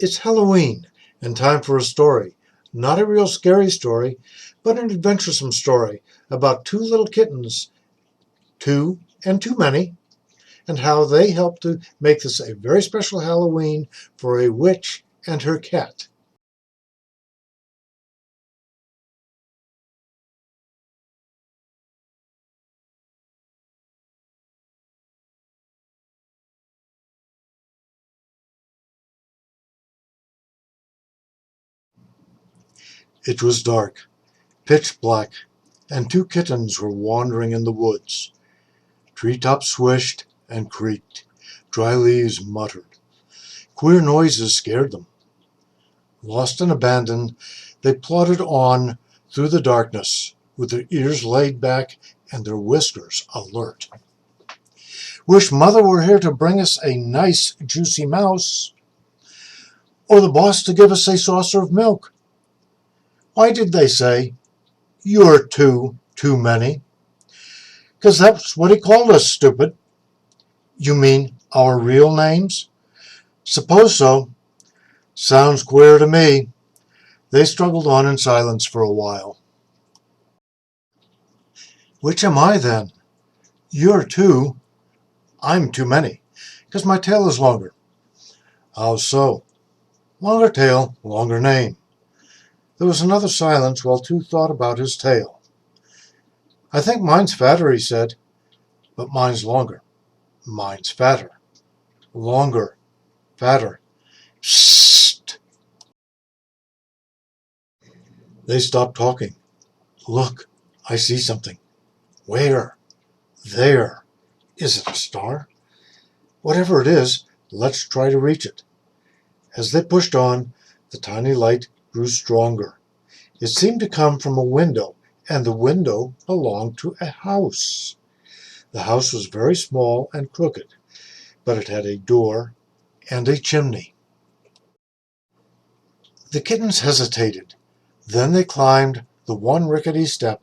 It's Halloween and time for a story. Not a real scary story, but an adventuresome story about two little kittens, two and too many, and how they help to make this a very special Halloween for a witch and her cat. It was dark, pitch black, and two kittens were wandering in the woods. Treetops swished and creaked. Dry leaves muttered. Queer noises scared them. Lost and abandoned, they plodded on through the darkness, with their ears laid back and their whiskers alert. Wish Mother were here to bring us a nice, juicy mouse, or the boss to give us a saucer of milk. Why did they say, "You're too many"? 'Cause that's what he called us, stupid. You mean our real names? Suppose so. Sounds queer to me. They struggled on in silence for a while. Which am I, then? You're two. I'm too many, 'cause my tail is longer. How so? Longer tail, longer name. There was another silence while Two thought about his tail. I think mine's fatter, he said, but mine's longer. Mine's fatter. Longer. Fatter. Psst! They stopped talking. Look, I see something. Where? There. Is it a star? Whatever it is, let's try to reach it. As they pushed on, the tiny light grew stronger. It seemed to come from a window, and the window belonged to a house. The house was very small and crooked, but it had a door and a chimney. The kittens hesitated. Then they climbed the one rickety step,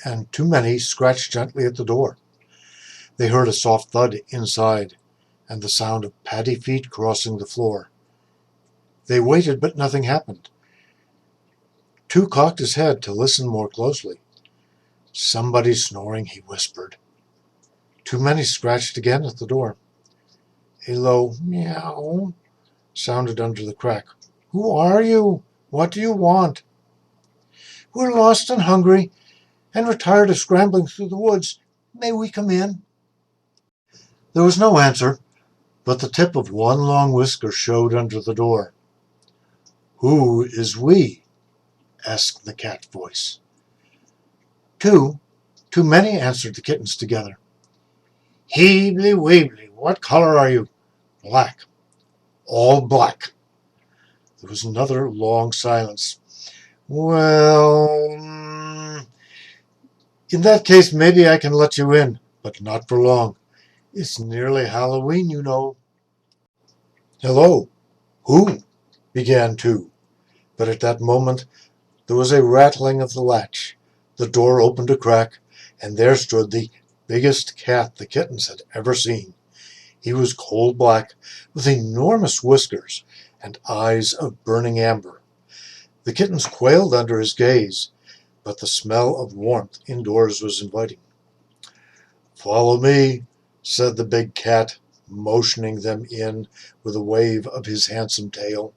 and Too Many scratched gently at the door. They heard a soft thud inside, and the sound of paddy feet crossing the floor. They waited, but nothing happened. Two cocked his head to listen more closely. Somebody's snoring, he whispered. Too Many scratched again at the door. A low meow sounded under the crack. Who are you? What do you want? We're lost and hungry, and we're tired of scrambling through the woods. May we come in? There was no answer, but the tip of one long whisker showed under the door. Who is we? Asked the cat voice. Too many, answered the kittens together. Heebly weebly, what color are you? Black. All black. There was another long silence. Well, in that case, maybe I can let you in, but not for long. It's nearly Halloween, you know. Hello. Who? Began Two. But at that moment, there was a rattling of the latch. The door opened a crack, and there stood the biggest cat the kittens had ever seen. He was coal black, with enormous whiskers and eyes of burning amber. The kittens quailed under his gaze, but the smell of warmth indoors was inviting. Follow me, said the big cat, motioning them in with a wave of his handsome tail.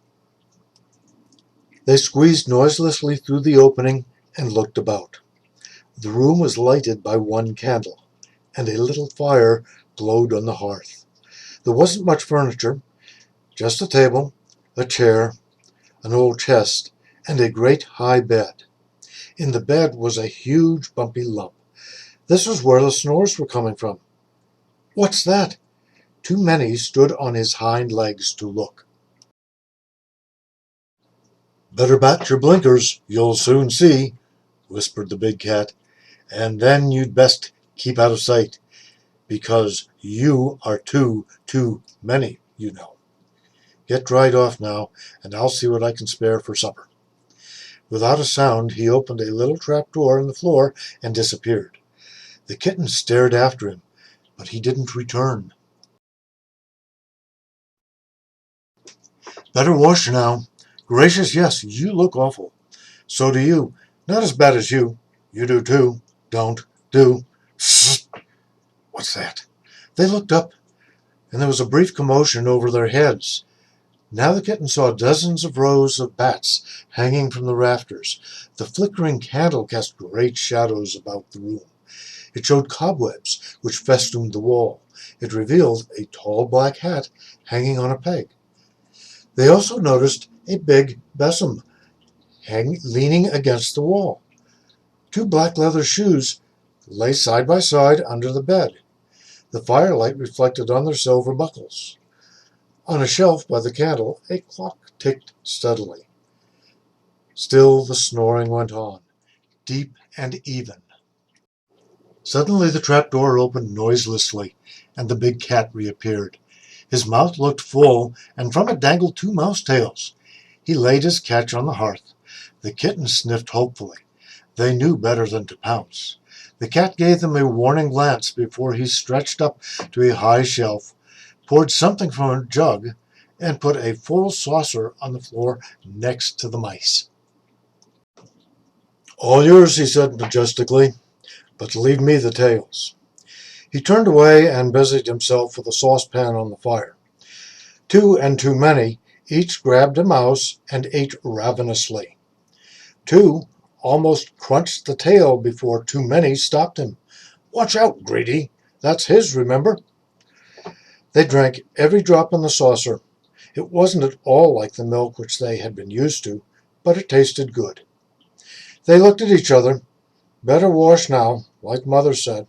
They squeezed noiselessly through the opening and looked about. The room was lighted by one candle, and a little fire glowed on the hearth. There wasn't much furniture, just a table, a chair, an old chest, and a great high bed. In the bed was a huge bumpy lump. This was where the snores were coming from. What's that? Too Many stood on his hind legs to look. Better bat your blinkers, you'll soon see, whispered the big cat, and then you'd best keep out of sight, because you are too many, you know. Get dried off now, and I'll see what I can spare for supper. Without a sound, he opened a little trap door in the floor and disappeared. The kittens stared after him, but he didn't return. Better wash now. Gracious, yes, you look awful. So do you. Not as bad as you. You do too. Don't. Do. Psst. What's that? They looked up, and there was a brief commotion over their heads. Now the kitten saw dozens of rows of bats hanging from the rafters. The flickering candle cast great shadows about the room. It showed cobwebs which festooned the wall. It revealed a tall black hat hanging on a peg. They also noticed a big besom leaning against the wall. Two black leather shoes lay side by side under the bed. The firelight reflected on their silver buckles. On a shelf by the candle, a clock ticked steadily. Still the snoring went on, deep and even. Suddenly the trapdoor opened noiselessly, and the big cat reappeared. His mouth looked full, and from it dangled two mouse tails. He laid his catch on the hearth. The kittens sniffed hopefully. They knew better than to pounce. The cat gave them a warning glance before he stretched up to a high shelf, poured something from a jug, and put a full saucer on the floor next to the mice. All yours, he said majestically, but leave me the tails. He turned away and busied himself with a saucepan on the fire. Two and too many each grabbed a mouse and ate ravenously. Two almost crunched the tail before too many stopped him. Watch out, greedy. That's his, remember? They drank every drop in the saucer. It wasn't at all like the milk which they had been used to, but it tasted good. They looked at each other. Better wash now, like Mother said.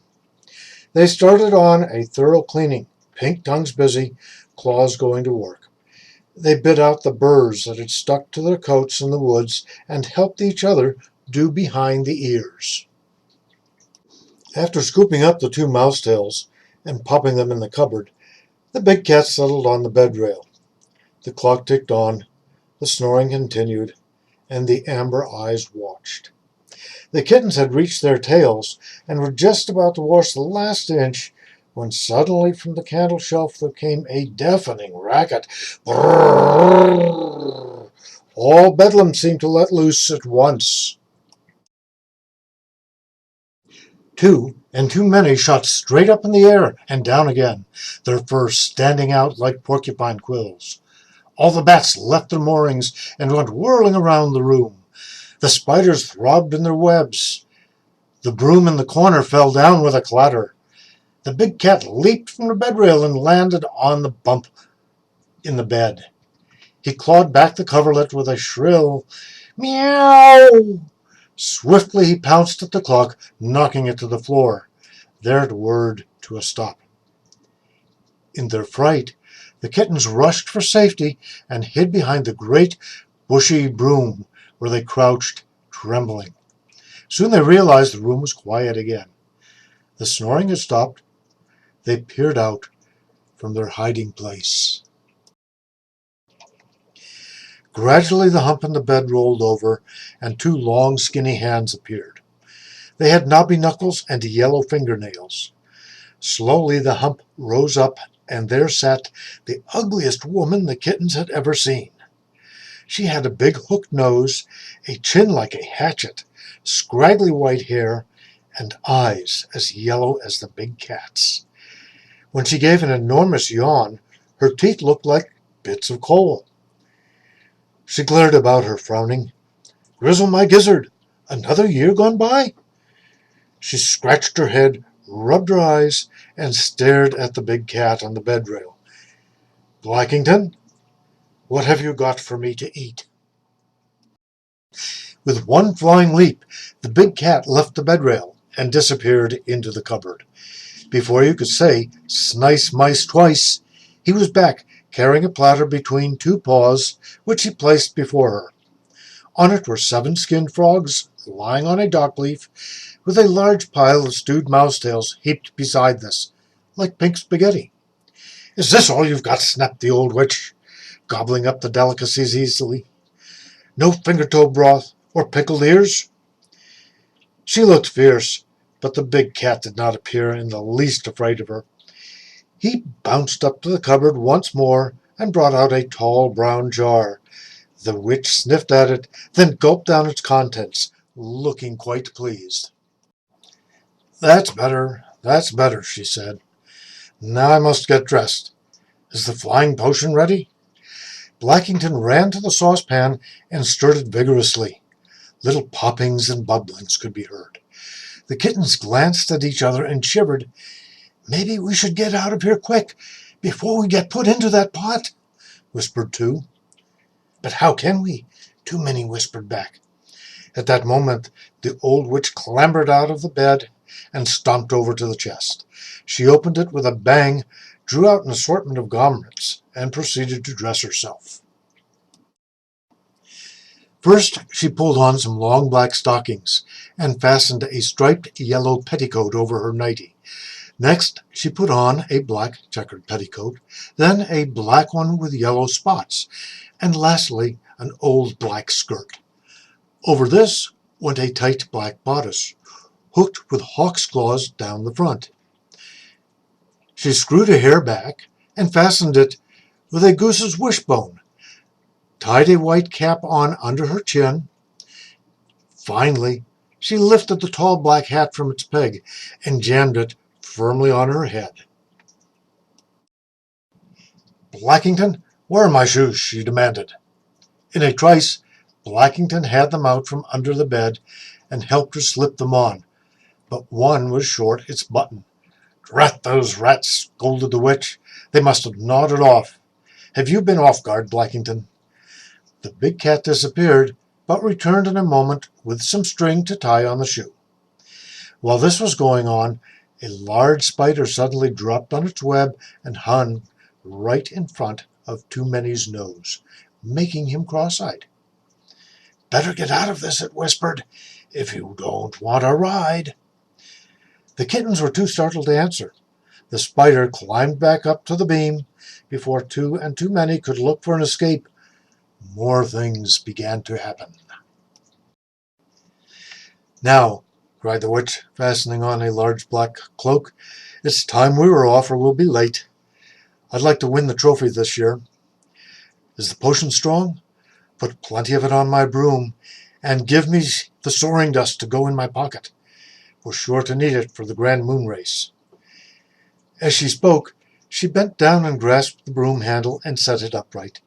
They started on a thorough cleaning, pink tongues busy, claws going to work. They bit out the burrs that had stuck to their coats in the woods and helped each other do behind the ears. After scooping up the two mouse tails and popping them in the cupboard, the big cat settled on the bed rail. The clock ticked on, the snoring continued, and the amber eyes watched. The kittens had reached their tails and were just about to wash the last inch when suddenly from the candle shelf there came a deafening racket. Brrr! All Bedlam seemed to let loose at once. Two and too many shot straight up in the air and down again, their fur standing out like porcupine quills. All the bats left their moorings and went whirling around the room. The spiders throbbed in their webs. The broom in the corner fell down with a clatter. The big cat leaped from the bed rail and landed on the bump in the bed. He clawed back the coverlet with a shrill meow. Swiftly he pounced at the clock, knocking it to the floor. There it whirred to a stop. In their fright, the kittens rushed for safety and hid behind the great bushy broom, where they crouched, trembling. Soon they realized the room was quiet again. The snoring had stopped. They peered out from their hiding place. Gradually the hump in the bed rolled over, and two long, skinny hands appeared. They had knobby knuckles and yellow fingernails. Slowly the hump rose up, and there sat the ugliest woman the kittens had ever seen. She had a big hooked nose, a chin like a hatchet, scraggly white hair, and eyes as yellow as the big cat's. When she gave an enormous yawn, her teeth looked like bits of coal. She glared about her, frowning. Grizzle my gizzard! Another year gone by? She scratched her head, rubbed her eyes, and stared at the big cat on the bed rail. Blackington, what have you got for me to eat? With one flying leap, the big cat left the bed rail and disappeared into the cupboard. Before you could say, snice mice twice, he was back, carrying a platter between two paws, which he placed before her. On it were 7 skinned frogs lying on a dock leaf, with a large pile of stewed mouse tails heaped beside this, like pink spaghetti. Is this all you've got? Snapped the old witch, gobbling up the delicacies easily. No finger-toe broth or pickled ears? She looked fierce, but the big cat did not appear in the least afraid of her. He bounced up to the cupboard once more and brought out a tall brown jar. The witch sniffed at it, then gulped down its contents, looking quite pleased. That's better, she said. Now I must get dressed. Is the flying potion ready?" Blackington ran to the saucepan and stirred it vigorously. Little poppings and bubblings could be heard. The kittens glanced at each other and shivered. "Maybe we should get out of here quick, before we get put into that pot," whispered two. "But how can we?" too many whispered back. At that moment, the old witch clambered out of the bed and stomped over to the chest. She opened it with a bang, drew out an assortment of garments, and proceeded to dress herself. First, she pulled on some long black stockings and fastened a striped yellow petticoat over her nightie. Next, she put on a black checkered petticoat, then a black one with yellow spots, and lastly, an old black skirt. Over this went a tight black bodice, hooked with hawk's claws down the front. She screwed a hair back and fastened it with a goose's wishbone, tied a white cap on under her chin. Finally, she lifted the tall black hat from its peg and jammed it firmly on her head. "Blackington, where are my shoes?" she demanded. In a trice, Blackington had them out from under the bed and helped her slip them on, but one was short its button. "Drat those rats!" scolded the witch. "They must have gnawed it off. Have you been off guard, Blackington?" The big cat disappeared, but returned in a moment with some string to tie on the shoe. While this was going on, a large spider suddenly dropped on its web and hung right in front of Too Many's nose, making him cross-eyed. "Better get out of this," it whispered, "if you don't want a ride." The kittens were too startled to answer. The spider climbed back up to the beam. Before Two and Too Many could look for an escape, more things began to happen. "Now," cried the witch, fastening on a large black cloak, "it's time we were off or we'll be late. I'd like to win the trophy this year. Is the potion strong? Put plenty of it on my broom, and give me the soaring dust to go in my pocket. We're sure to need it for the grand moon race." As she spoke, she bent down and grasped the broom handle and set it upright.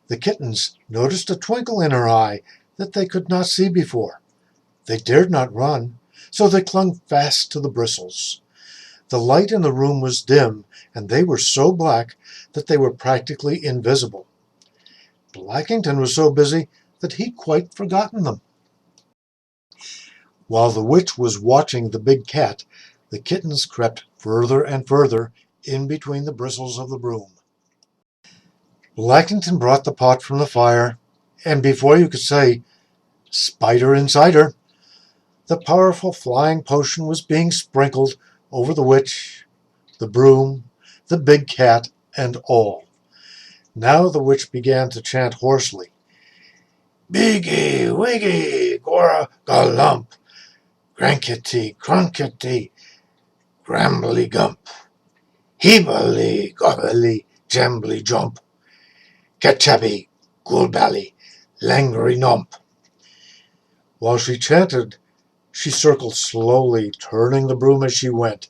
The kittens noticed a twinkle in her eye that they could not see before. They dared not run, so they clung fast to the bristles. The light in the room was dim, and they were so black that they were practically invisible. Blackington was so busy that he'd quite forgotten them. While the witch was watching the big cat, the kittens crept further and further in between the bristles of the broom. Blackington brought the pot from the fire, and before you could say, "Spider inside her," the powerful flying potion was being sprinkled over the witch, the broom, the big cat, and all. Now the witch began to chant hoarsely, "Biggie, wiggy, gora, galump, grankety, crunkety, grambly gump, heebally, gobbly, jambly jump, ketchabby, goolbally, langry nump." While she chanted, she circled slowly, turning the broom as she went.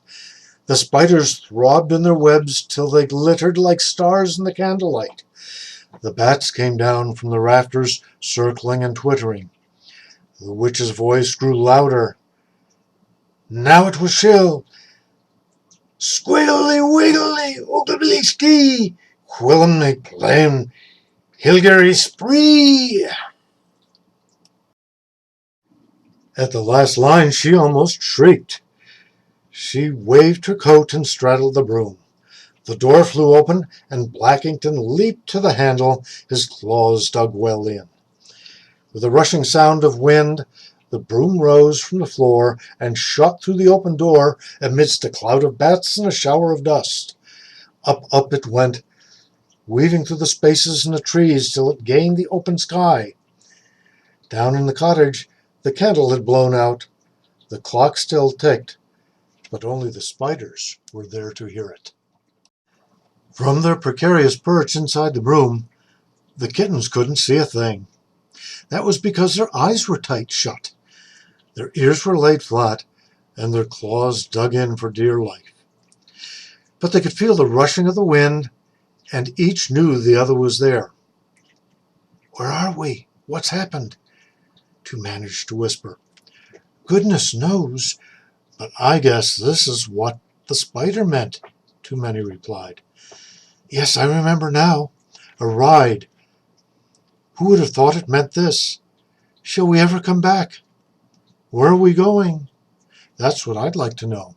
The spiders throbbed in their webs till they glittered like stars in the candlelight. The bats came down from the rafters, circling and twittering. The witch's voice grew louder. Now it was shrill. "Squiggly wiggly, oogly ski, quillumly plain, hilgary spree." At the last line, she almost shrieked. She waved her coat and straddled the broom. The door flew open, and Blackington leaped to the handle, his claws dug well in. With a rushing sound of wind, the broom rose from the floor and shot through the open door amidst a cloud of bats and a shower of dust. Up it went, weaving through the spaces in the trees till it gained the open sky. Down in the cottage, the candle had blown out. The clock still ticked, but only the spiders were there to hear it. From their precarious perch inside the room, the kittens couldn't see a thing. That was because their eyes were tight shut. Their ears were laid flat, and their claws dug in for dear life. But they could feel the rushing of the wind, and each knew the other was there. "Where are we? What's happened?" Two managed to whisper. "Goodness knows, but I guess this is what the spider meant," too many replied. "Yes, I remember now. A ride. Who would have thought it meant this? Shall we ever come back? Where are we going? That's what I'd like to know."